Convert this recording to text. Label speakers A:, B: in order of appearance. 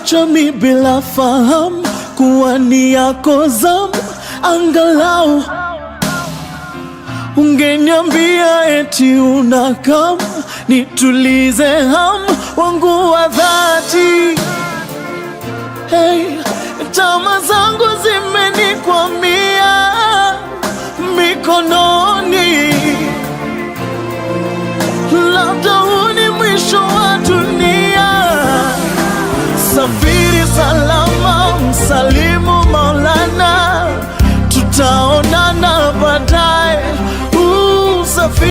A: Umeniacha mi bila fahamu kuwa ni yako zamu. Angalau ungeniambia eti unakam, nitulize hamu wangu wa dhati. Hey, tamaa zangu zimenikwamia mikononi.